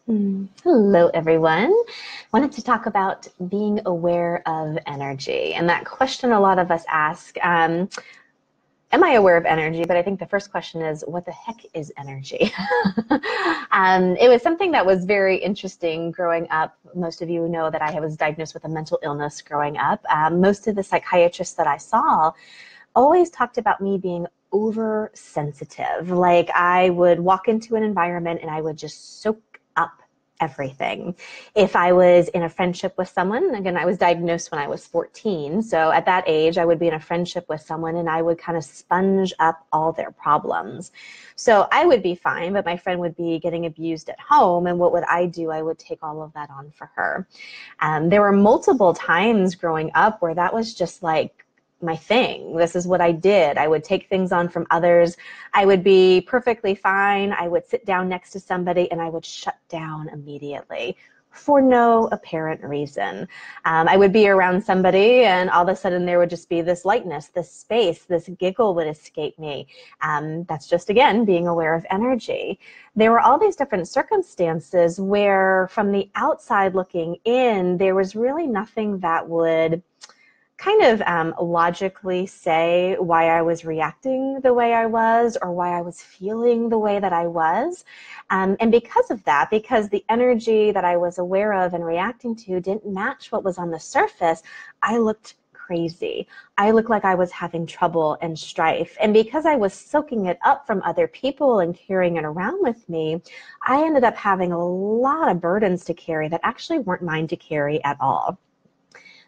Hello, everyone. Wanted to talk about being aware of energy. And that question a lot of us ask, am I aware of energy? But I think the first question is, what the heck is energy? It was something that was very interesting growing up. Most of you know that I was diagnosed with a mental illness growing up. Most of the psychiatrists that I saw always talked about me being oversensitive. Like I would walk into an environment and I would just soak up everything. If I was in a friendship with someone, again, I was diagnosed when I was 14. So at that age, I would be in a friendship with someone and I would kind of sponge up all their problems. So I would be fine, but my friend would be getting abused at home. And what would I do? I would take all of that on for her. There were multiple times growing up where that was just like my thing. This is what I did. I would take things on from others. I would be perfectly fine. I would sit down next to somebody and I would shut down immediately for no apparent reason. I would be around somebody and all of a sudden there would just be this lightness, this space, this giggle would escape me. That's just, again, being aware of energy. There were all these different circumstances where from the outside looking in, there was really nothing that would kind of logically say why I was reacting the way I was or why I was feeling the way that I was. And because of that, because the energy that I was aware of and reacting to didn't match what was on the surface, I looked crazy. I looked like I was having trouble and strife. And because I was soaking it up from other people and carrying it around with me, I ended up having a lot of burdens to carry that actually weren't mine to carry at all.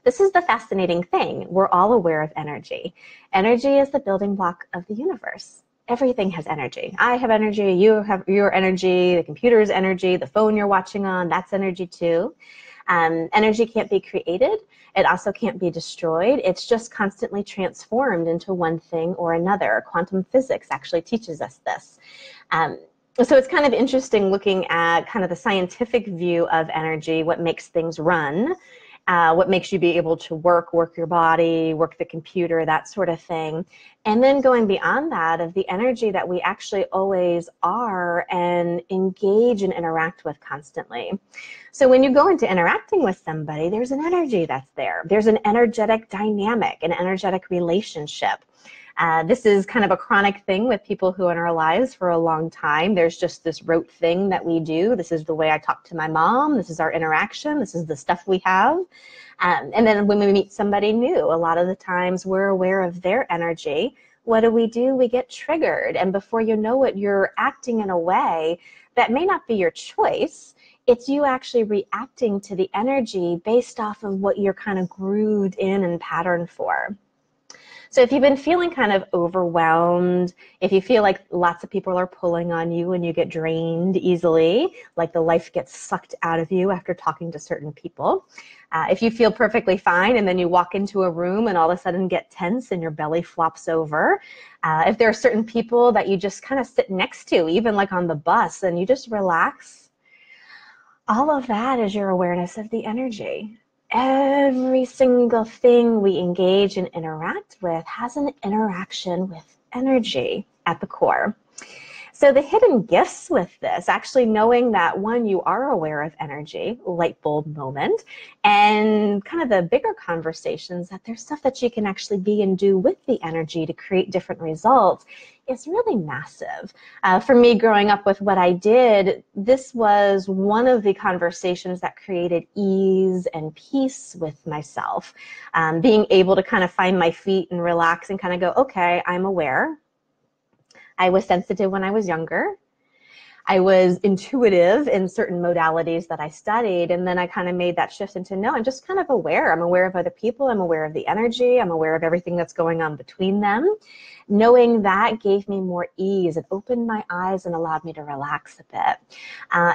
This is the fascinating thing. We're all aware of energy. Energy is the building block of the universe. Everything has energy. I have energy, you have your energy, the computer's energy, the phone you're watching on, that's energy too. Energy can't be created. It also can't be destroyed. It's just constantly transformed into one thing or another. Quantum physics actually teaches us this. So it's kind of interesting looking at kind of the scientific view of energy, what makes things run. What makes you be able to work your body, work the computer, that sort of thing. And then going beyond that of the energy that we actually always are and engage and interact with constantly. So when you go into interacting with somebody, there's an energy that's there. There's an energetic dynamic, an energetic relationship. This is kind of a chronic thing with people who are in our lives for a long time. There's just this rote thing that we do. This is the way I talk to my mom. This is our interaction. This is the stuff we have. And then when we meet somebody new, a lot of the times we're aware of their energy. What do? We get triggered. And before you know it, you're acting in a way that may not be your choice. It's you actually reacting to the energy based off of what you're kind of grooved in and patterned for. So if you've been feeling kind of overwhelmed, if you feel like lots of people are pulling on you and you get drained easily, like the life gets sucked out of you after talking to certain people, if you feel perfectly fine and then you walk into a room and all of a sudden get tense and your belly flops over, if there are certain people that you just kind of sit next to, even like on the bus, and you just relax, all of that is your awareness of the energy. Every single thing we engage and interact with has an interaction with energy at the core. So the hidden gifts with this, actually knowing that, one, you are aware of energy, light bulb moment, and kind of the bigger conversations that there's stuff that you can actually be and do with the energy to create different results is really massive. For me, growing up with what I did, this was one of the conversations that created ease and peace with myself. Being able to kind of find my feet and relax and kind of go, okay, I'm aware. I was sensitive when I was younger. I was intuitive in certain modalities that I studied, and then I kind of made that shift into, no, I'm just kind of aware. I'm aware of other people. I'm aware of the energy. I'm aware of everything that's going on between them. Knowing that gave me more ease. It opened my eyes and allowed me to relax a bit.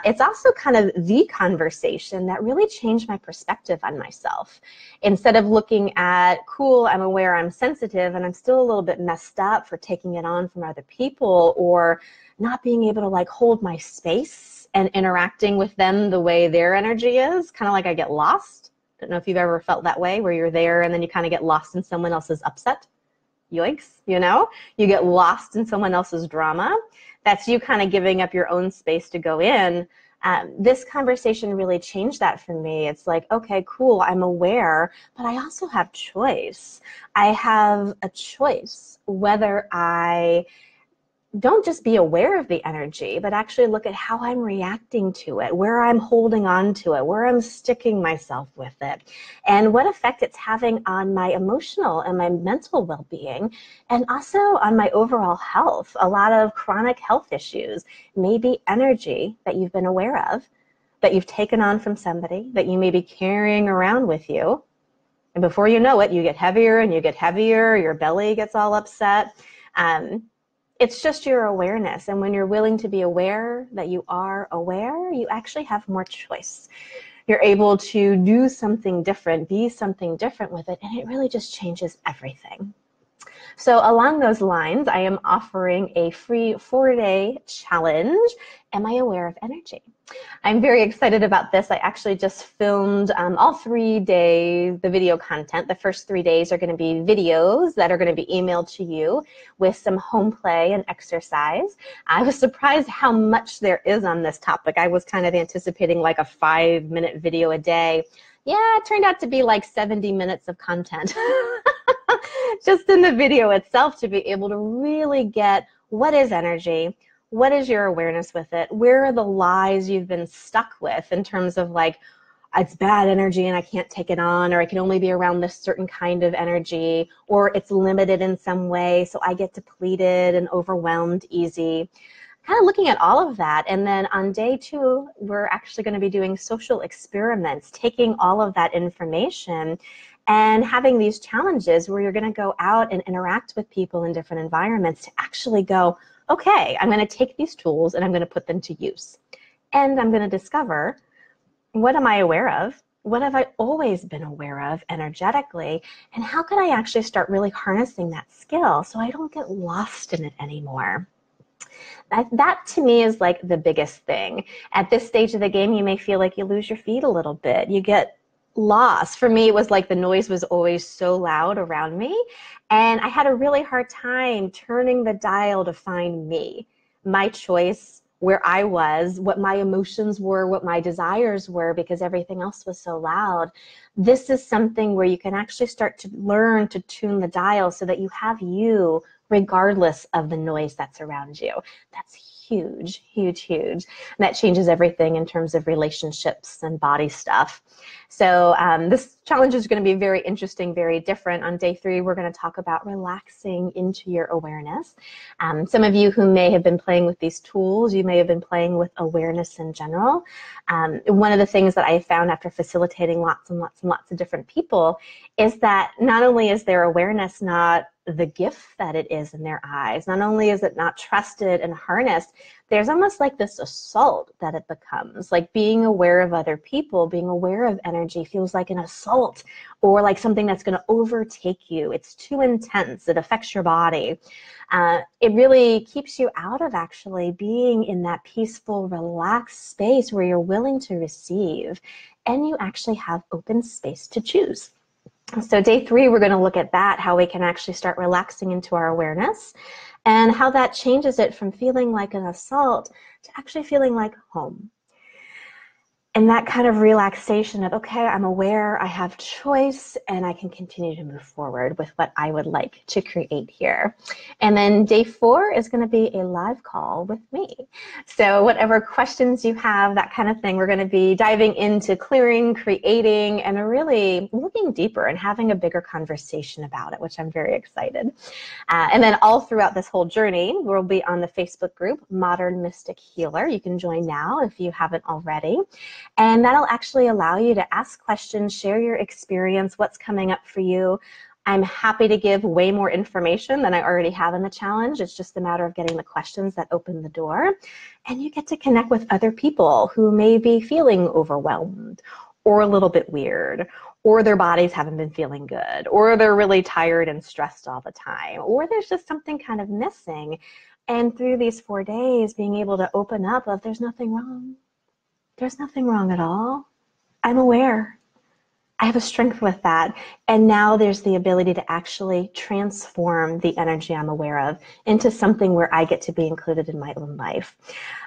It's also kind of the conversation that really changed my perspective on myself. Instead of looking at, cool, I'm aware, I'm sensitive, and I'm still a little bit messed up for taking it on from other people, or not being able to like hold my space and interacting with them the way their energy is, kind of like I get lost. Don't know if you've ever felt that way, where you're there and then you kind of get lost in someone else's upset. Yoinks, you know? You get lost in someone else's drama. That's you kind of giving up your own space to go in. This conversation really changed that for me. It's like, okay, cool, I'm aware, but I also have choice. I have a choice whether I don't just be aware of the energy, but actually look at how I'm reacting to it, where I'm holding on to it, where I'm sticking myself with it, and what effect it's having on my emotional and my mental well-being, and also on my overall health. A lot of chronic health issues may be energy that you've been aware of, that you've taken on from somebody, that you may be carrying around with you. And before you know it, you get heavier and you get heavier, your belly gets all upset. It's just your awareness. And when you're willing to be aware that you are aware, you actually have more choice. You're able to do something different, be something different with it, and it really just changes everything. So along those lines, I am offering a free 4-day challenge. Am I aware of energy? I'm very excited about this. I actually just filmed all 3 days, the video content. The first 3 days are going to be videos that are going to be emailed to you with some home play and exercise. I was surprised how much there is on this topic. I was kind of anticipating like a 5-minute video a day. Yeah, it turned out to be like 70 minutes of content. Just in the video itself, to be able to really get what is energy, what is your awareness with it, where are the lies you've been stuck with in terms of like, it's bad energy and I can't take it on, or I can only be around this certain kind of energy, or it's limited in some way, so I get depleted and overwhelmed easy. Kind of looking at all of that. And then on day 2, we're actually going to be doing social experiments, taking all of that information and having these challenges where you're going to go out and interact with people in different environments to actually go, okay, I'm going to take these tools and I'm going to put them to use. And I'm going to discover, what am I aware of? What have I always been aware of energetically? And how can I actually start really harnessing that skill so I don't get lost in it anymore? That to me is like the biggest thing. At this stage of the game, you may feel like you lose your feet a little bit. You get lost. For me, it was like the noise was always so loud around me, and I had a really hard time turning the dial to find me, my choice, where I was, what my emotions were, what my desires were, because everything else was so loud. This is something where you can actually start to learn to tune the dial so that you have you regardless of the noise that's around you. That's huge, huge, huge. And that changes everything in terms of relationships and body stuff. So this challenge is going to be very interesting, very different. On day 3, we're going to talk about relaxing into your awareness. Some of you who may have been playing with these tools, you may have been playing with awareness in general. One of the things that I found after facilitating lots and lots and lots of different people is that not only is their awareness not the gift that it is in their eyes, not only is it not trusted and harnessed, there's almost like this assault that it becomes. Like being aware of other people, being aware of energy feels like an assault, or like something that's going to overtake you. It's too intense. It affects your body. It really keeps you out of actually being in that peaceful, relaxed space where you're willing to receive and you actually have open space to choose. So day 3, we're going to look at that, how we can actually start relaxing into our awareness and how that changes it from feeling like an assault to actually feeling like home. And that kind of relaxation of, okay, I'm aware, I have choice, and I can continue to move forward with what I would like to create here. And then day 4 is going to be a live call with me. So whatever questions you have, that kind of thing, we're going to be diving into clearing, creating, and really looking deeper and having a bigger conversation about it, which I'm very excited. And then all throughout this whole journey, we'll be on the Facebook group, Modern Mystic Healer. You can join now if you haven't already. And that'll actually allow you to ask questions, share your experience, what's coming up for you. I'm happy to give way more information than I already have in the challenge. It's just a matter of getting the questions that open the door. And you get to connect with other people who may be feeling overwhelmed or a little bit weird, or their bodies haven't been feeling good, or they're really tired and stressed all the time, or there's just something kind of missing. And through these 4 days, being able to open up of there's nothing wrong. There's nothing wrong at all. I'm aware. I have a strength with that. And now there's the ability to actually transform the energy I'm aware of into something where I get to be included in my own life.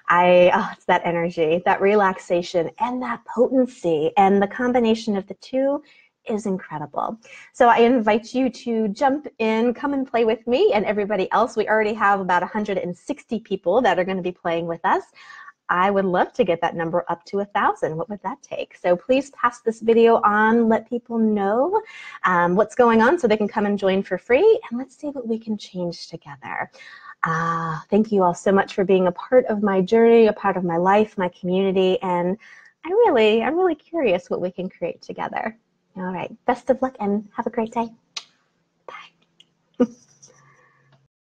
It's that energy, that relaxation, and that potency. And the combination of the two is incredible. So I invite you to jump in, come and play with me and everybody else. We already have about 160 people that are going to be playing with us. I would love to get that number up to 1,000. What would that take? So please pass this video on, let people know what's going on so they can come and join for free, and let's see what we can change together. Thank you all so much for being a part of my journey, a part of my life, my community, and I'm really curious what we can create together. All right, best of luck and have a great day. Bye.